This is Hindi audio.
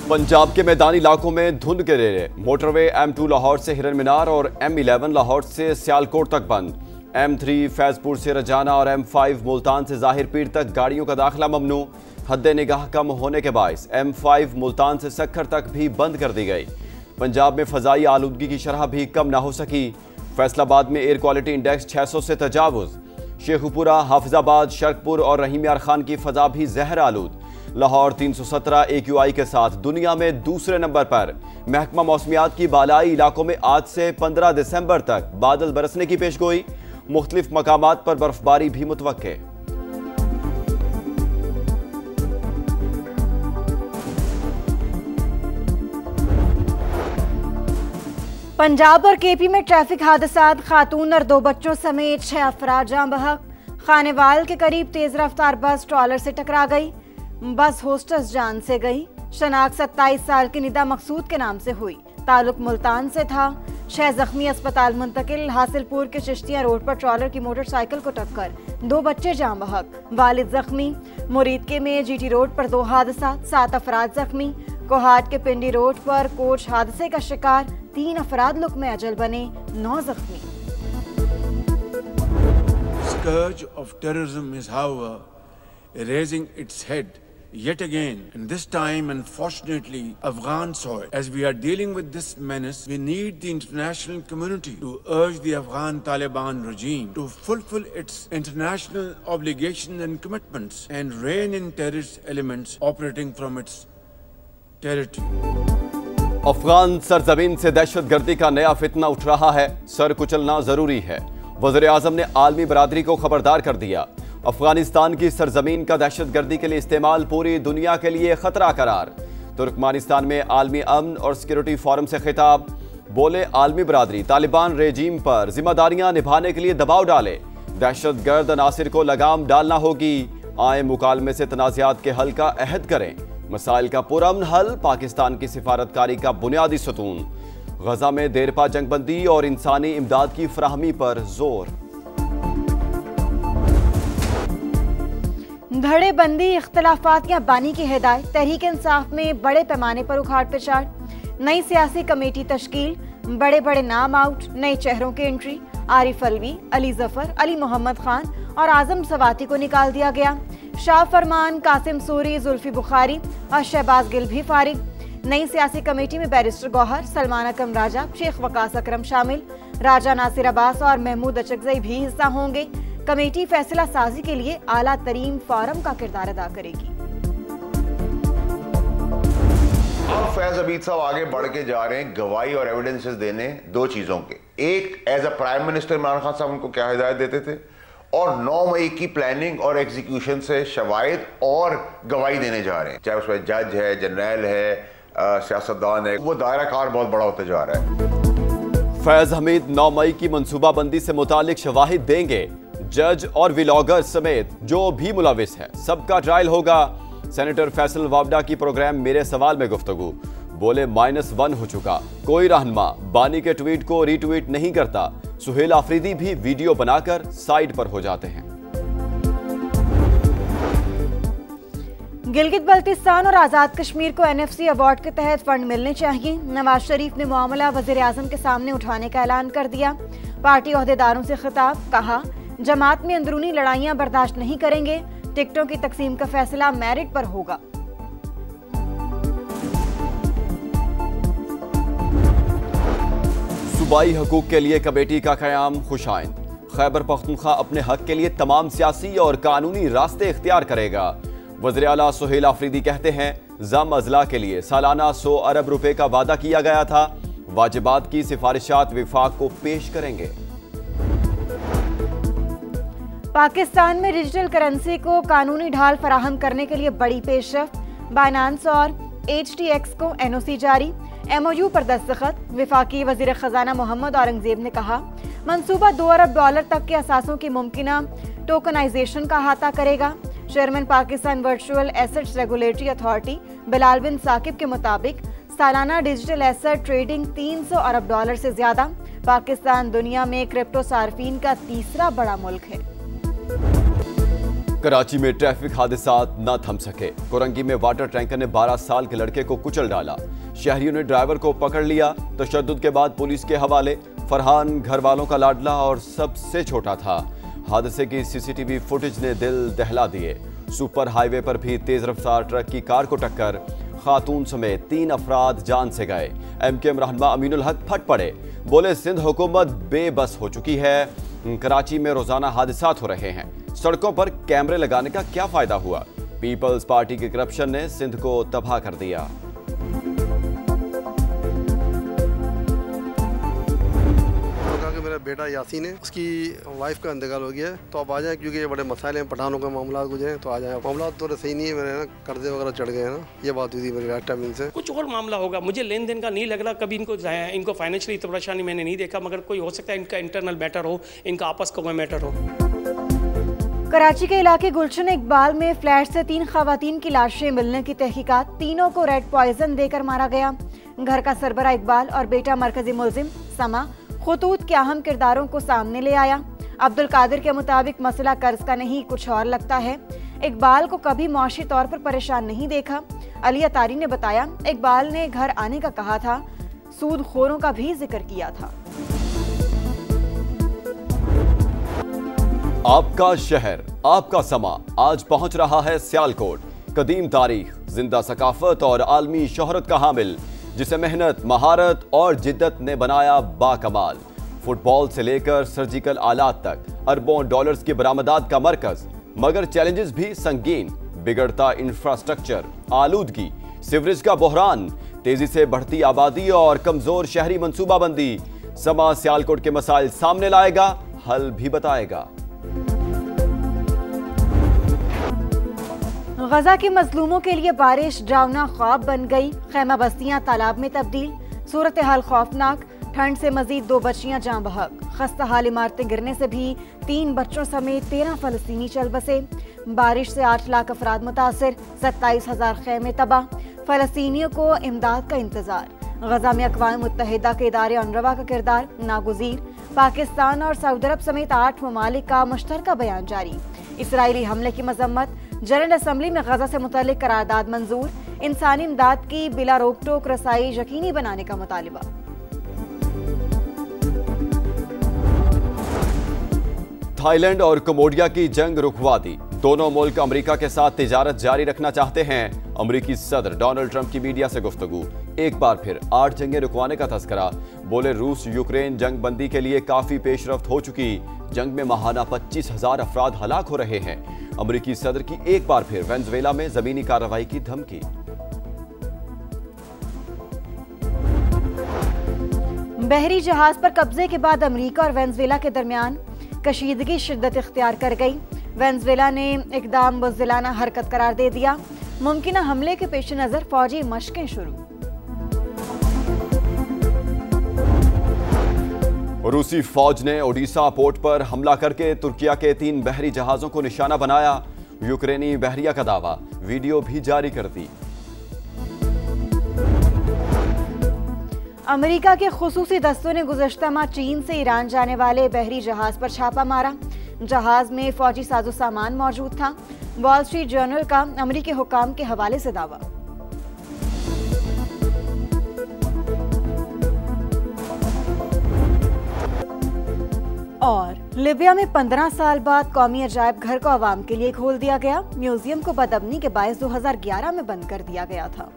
पंजाब के मैदानी इलाकों में धुंध के रेले। मोटरवे M2 लाहौर से हिरन मीनार और M11 लाहौर से सियालकोट तक बंद। M3 फैजपुर से रजाना और M5 मुल्तान से जाहिर पीर तक गाड़ियों का दाखिला ममनू। हद निगाह कम होने के बायस M5 मुल्तान से सक्खर तक भी बंद कर दी गई। पंजाब में फजाई आलूदगी की शरह भी कम ना हो सकी। फैसलाबाद में एयर क्वालिटी इंडेक्स 600 से तजावुज। शेखुपुरा, हाफिजाबाद, शर्कपुर और रहीम यार खान की फजा भी जहर आलूद। लाहौर 317 AQI के साथ दुनिया में दूसरे नंबर पर। महकमा मौसमियात की बालाई इलाकों में आज से 15 दिसंबर तक बादल बरसने की पेशगोई। मुख्तलिफ मकामात पर बर्फबारी भी मुतवक्के। पंजाब और KP में ट्रैफिक हादसात। खातून और 2 बच्चों समेत 6 अफराद जाँ बहक। खानेवाल के करीब तेज रफ्तार बस ट्रॉलर से टकरा गई। बस होस्टस जान से गई। शनाख्त 27 साल की निदा मकसूद के नाम से हुई। ताल्लुक मुल्तान से था। 6 जख्मी अस्पताल मुंतकिल। हासिलपुर के चिश्तिया रोड पर ट्रॉलर की मोटरसाइकिल को टक्कर, 2 बच्चे जाँ बहक, वालिद जख्मी। मुरीदके में GT रोड पर 2 हादसा, 7 अफराद जख्मी। कोहाट के पिंडी रोड पर कोच हादसे का शिकार, 3 अफराद लुक़्मे अजल बने, 9 जख्मी। Scourge of terrorism is, however, raising its head yet again, and this time, unfortunately, Afghan soil. As we are dealing with this menace, we need the international community to urge the Afghan Taliban regime to fulfill its international obligations and commitments and rein in terrorist elements operating from its territory. Afghan सरजमीन से दहशतगर्दी का नया फितना उठ रहा है। सर कुचलना जरूरी है। वज़ीर आज़म ने आलमी बरादरी को खबरदार कर दिया। अफगानिस्तान की सरजमीन का दहशतगर्दी के लिए इस्तेमाल पूरी दुनिया के लिए खतरा करार। तुर्कमानिस्तान में आलमी अमन और सिक्योरिटी फोरम से खिताब। बोले, आलमी बरादरी तालिबान रेजीम पर जिम्मेदारियां निभाने के लिए दबाव डाले। दहशतगर्द अनासिर को लगाम डालना होगी। आए मुकालमे से तनाज़ात के हल का अहद करें। मसाइल का पुरअमन हल पाकिस्तान की सिफारतकारी का बुनियादी सतून। गजा में देरपा जंगबंदी और इंसानी इमदाद की फराहमी पर जोर। धड़ेबंदी, इख्तलाफात या बानी की हिदायत। तहरीक इंसाफ में बड़े पैमाने पर उखाड़ पिछाड़। नई सियासी कमेटी तश्कील। बड़े बड़े नाम आउट, नए चेहरों की एंट्री। आरिफ अलवी, अली जफर, अली मोहम्मद खान और आजम सवाती को निकाल दिया गया। शाह फरमान, कासिम सूरी, जुल्फी बुखारी और शहबाज गिल भी फारिग। नई सियासी कमेटी में बैरिस्टर गौहर, सलमान अकरम राजा, शेख वकास अकरम शामिल। राजा नासिर अब्बास और महमूद अचकजई भी हिस्सा होंगे। कमेटी फैसला साजी के लिए आला तरीन फोरम का किरदार अदा करेगी। फैज हमीद साहब आगे बढ़ के जा रहे हैं गवाही और एविडेंसेस देने 2 चीजों के। एक, as a prime minister Imran Khan sahab उनको क्या हिदायत देते थे, और 9 मई की प्लानिंग और एग्जीक्यूशन से शवाहिद और गवाही देने जा रहे हैं। चाहे उसमें जज है, जनरल है, सियासतदान है, वो दायरा कार बहुत बड़ा होता जा रहा है। फैज हमीद 9 मई की मनसूबाबंदी से मुतालिक शवाहिद देंगे। जज और व्लॉगर समेत जो भी मुलविस है सबका ट्रायल होगा। सेनेटर फैसल वावडा की प्रोग्राम मेरे सवाल में गुफ्तगू। बोले, -1 हो चुका, कोई रहनुमा बानी के ट्वीट को रीट्वीट नहीं करता। सुहेल आफरीदी भी वीडियो बनाकर साइड पर हो जाते हैं। गिलगित बल्तिस्तान और आज़ाद कश्मीर को NFC अवार्ड के तहत फंड मिलने चाहिए। नवाज शरीफ ने मामला वज़ीर आज़म के सामने उठाने का ऐलान कर दिया। पार्टी ओहदेदारों से खिताब, कहा, जमात में अंदरूनी लड़ाइयां बर्दाश्त नहीं करेंगे। टिकटों की तकसीम का फैसला मेरिट पर होगा। सूबाई हकूक के लिए कमेटी का क़याम खुशाइन। खैबर पख्तूनख्वा अपने हक के लिए तमाम सियासी और कानूनी रास्ते इख्तियार करेगा। वज़ीर आला सुहेल आफरीदी कहते हैं, जम अजला के लिए सालाना 100 अरब रुपए का वादा किया गया था। वाजिबात की सिफारिशात विफाक को पेश करेंगे। पाकिस्तान में डिजिटल करेंसी को कानूनी ढाल फराहम करने के लिए बड़ी पेशरफ्त। बाइनांस और HTX को NOC जारी। MOU पर दस्तखत। वफाकी वजीर खजाना मोहम्मद औरंगजेब ने कहा, मंसूबा $2 अरब तक के असासों की मुमकिना टोकनाइजेशन का अहाता करेगा। Chairman Pakistan virtual assets regulatory authority Bilal bin Saqib के मुताबिक सालाना डिजिटल एसेट ट्रेडिंग $300 अरब से ज्यादा। पाकिस्तान दुनिया में क्रिप्टो सार्फिन का तीसरा बड़ा मुल्क है। कराची में ट्रैफिक हादसात न थम सके। कोरंगी में वाटर टैंकर ने 12 साल के लड़के को कुचल डाला। शहरियों ने ड्राइवर को पकड़ लिया। तशद्दुद के बाद पुलिस के हवाले। फरहान घर वालों का लाडला और सबसे छोटा था। हादसे की सीसीटीवी फुटेज ने दिल दहला दिए। सुपर हाईवे पर भी तेज रफ्तार ट्रक की कार को टक्कर। खातून समेत 3 अफराद जान से गए। एमकेएम रहनुमा अमीनुल हक फट पड़े, बोले सिंध हुकूमत बेबस हो चुकी है। कराची में रोजाना हादसात हो रहे हैं, सड़कों पर कैमरे लगाने का क्या फायदा हुआ। पीपल्स पार्टी के करप्शन ने सिंध को तबाह कर दिया। मेरा बेटा यासीन है, उसकी वाइफ का इंतकाल हो गया है, तो अब आ जाए क्योंकि ये बड़े मसाइल हैं, पठानों के मामला गुजरे तो आ जाए। मामला तो सही नहीं है मेरे ना, कर्जे वगैरह चढ़ गए हैं ना, ये बात हुई थी मेरे लास्ट टाइम इनसे। कुछ और मामला होगा, मुझे लेन देन का नहीं लग रहा। कभी इनको फाइनेंशियली तो परेशानी मैंने नहीं देखा, मगर कोई हो सकता है इनका इंटरनल मैटर हो, इनका आपस का कोई मैटर हो। कराची के इलाके गुलशन इकबाल में फ्लैट से 3 खवातीन की लाशें मिलने की तहकीकात। तीनों को रेड पॉइजन देकर मारा गया। घर का सरबरा इकबाल और बेटा मरकजी मुलजिम समा खुतूत के अहम किरदारों को सामने ले आया। अब्दुल कादिर के मुताबिक मसला कर्ज का नहीं, कुछ और लगता है। इकबाल को कभी मुआशी तौर पर परेशान नहीं देखा। अली अतारी ने बताया, इकबाल ने घर आने का कहा था, सूदखोरों का भी जिक्र किया था। आपका शहर, आपका समा आज पहुंच रहा है सियालकोट। कदीम तारीख, जिंदा सकाफत और आलमी शोहरत का हामिल, जिसे मेहनत, महारत और जिद्दत ने बनाया बाकमाल। फुटबॉल से लेकर सर्जिकल आलात तक अरबों डॉलर्स की बरामदात का मरकज, मगर चैलेंजेस भी संगीन। बिगड़ता इंफ्रास्ट्रक्चर, आलूदगी, सीवरेज का बहरान, तेजी से बढ़ती आबादी और कमजोर शहरी मंसूबाबंदी। समा सियालकोट के मसाइल सामने लाएगा, हल भी बताएगा। गजा के मजलूमों के लिए बारिश डरावना ख्वाब बन गई। खैमा बस्तियां तालाब में तब्दील, सूरत हाल खौफनाक। ठंड से मजीद 2 बच्चियां जाँ बहक। खस्ता हाल इमारतें गिरने से भी 3 बच्चों समेत 13 फलस्तीनी चल बसे। बारिश से 8 लाख अफराद मुतासिर, 27,000 खैमे तबाह। फलस्तीनियों को इमदाद का इंतजार। गजा में अक़वाम मुत्तहिदा के इदारे UNRWA का किरदार नागुज़ीर। पाकिस्तान और सऊदी अरब समेत 8 ममालिक का मुश्तरका बयान जारी। इसराइली हमले की मजम्मत। जनरल असम्बली में गजा से मुतल्लिक करारदाद मंजूर। इंसानी इमदाद की बिला रोक टोक रसाई यकीनी बनाने का मुतालिबा। थाईलैंड और कम्बोडिया की जंग रुकवा दी। दोनों मुल्क अमेरिका के साथ तिजारत जारी रखना चाहते हैं। अमेरिकी सदर डोनाल्ड ट्रंप की मीडिया से गुफ्तगू। एक बार फिर 8 जंगें रुकवाने का तस्करा। बोले रूस यूक्रेन जंग बंदी के लिए काफी पेशरफ्त हो चुकी। जंग में माहाना 25,000 अफराद हलाक हो रहे हैं। अमेरिकी सदर की एक बार फिर वेनेजुएला में जमीनी कार्रवाई की धमकी। बहरी जहाज पर कब्जे के बाद अमेरिका और वेनेजुएला के दरमियान कशीदगी शिद्दत इख्तियार कर गई। वेनेजुएला ने इकदाम बुज़दिलाना हरकत करार दे दिया। मुमकिन हमले के पेश नजर फौजी मशकें शुरू। रूसी फौज ने ओडिशा पोर्ट पर हमला करके तुर्किया के 3 बहरी जहाजों को निशाना बनाया। यूक्रेनी बहरिया का दावा, वीडियो भी जारी कर दी। अमेरिका के खुसूसी दस्तों ने गुज़श्ता माह चीन से ईरान जाने वाले बहरी जहाज पर छापा मारा। जहाज में फौजी साजो सामान मौजूद था। वॉल स्ट्रीट जर्नल का अमेरिकी हुकाम के हवाले से दावा। और लिबिया में 15 साल बाद कौमी अजायब घर को आवाम के लिए खोल दिया गया। म्यूजियम को बदअमनी के बायस 2011 में बंद कर दिया गया था।